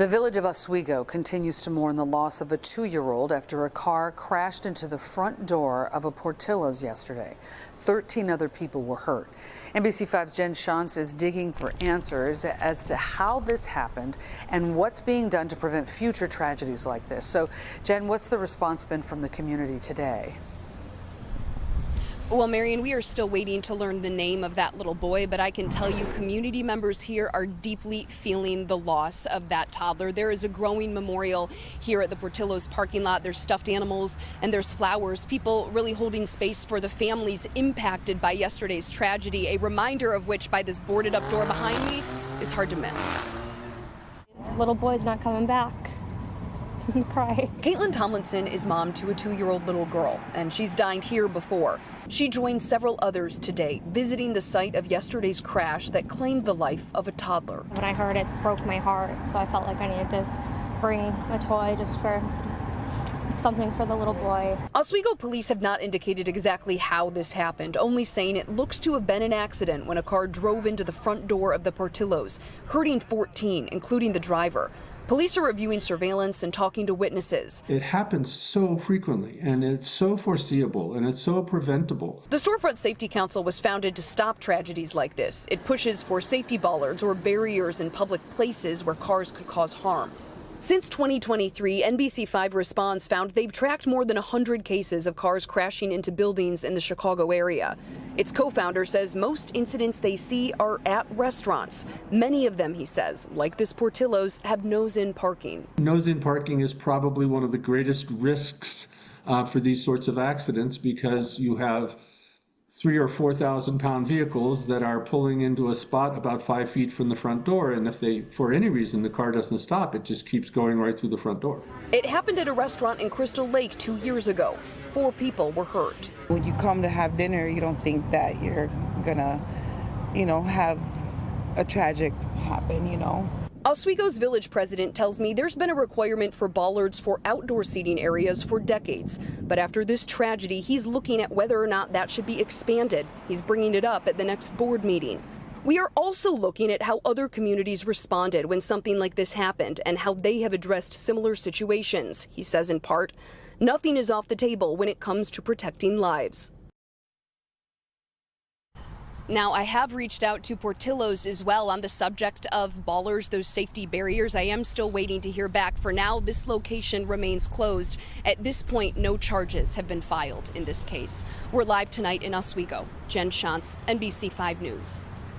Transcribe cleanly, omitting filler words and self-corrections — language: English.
The Village of Oswego continues to mourn the loss of a 2-year-old after a car crashed into the front door of a Portillo's yesterday. 13 other people were hurt. NBC5's Jenn Schanz is digging for answers as to how this happened and what's being done to prevent future tragedies like this. So, Jenn, what's the response been from the community today? Well, Marion, we are still waiting to learn the name of that little boy, but I can tell you community members here are deeply feeling the loss of that toddler. There is a growing memorial here at the Portillo's parking lot. There's stuffed animals and there's flowers. People really holding space for the families impacted by yesterday's tragedy, a reminder of which by this boarded up door behind me is hard to miss. Little boy's not coming back. Cry. Caitlin Tomlinson is mom to a 2-year-old little girl, and she's dined here before. She joined several others today, visiting the site of yesterday's crash that claimed the life of a toddler. When I heard it, broke my heart, so I felt like I needed to bring a toy just for something for the little boy. Oswego police have not indicated exactly how this happened, only saying it looks to have been an accident when a car drove into the front door of the Portillo's, hurting 14, including the driver. Police are reviewing surveillance and talking to witnesses. It happens so frequently, and it's so foreseeable, and it's so preventable. The Storefront Safety Council was founded to stop tragedies like this. It pushes for safety bollards or barriers in public places where cars could cause harm. Since 2023, NBC5 Response found they've tracked more than 100 cases of cars crashing into buildings in the Chicago area. Its co-founder says most incidents they see are at restaurants. Many of them, he says, like this Portillo's, have nose-in parking. Nose-in parking is probably one of the greatest risks for these sorts of accidents because you have 3,000 or 4,000 pound vehicles that are pulling into a spot about 5 feet from the front door, and if they, for any reason, the car doesn't stop, it just keeps going right through the front door. It happened at a restaurant in Crystal Lake 2 years ago. 4 people were hurt. When you come to have dinner, you don't think that you're gonna, have a tragic happen, Oswego's village president tells me there's been a requirement for bollards for outdoor seating areas for decades. But after this tragedy, he's looking at whether or not that should be expanded. He's bringing it up at the next board meeting. We are also looking at how other communities responded when something like this happened and how they have addressed similar situations. He says in part, nothing is off the table when it comes to protecting lives. Now, I have reached out to Portillo's as well on the subject of bollards, those safety barriers. I am still waiting to hear back. For now, this location remains closed. At this point, no charges have been filed in this case. We're live tonight in Oswego. Jenn Schanz, NBC5 News.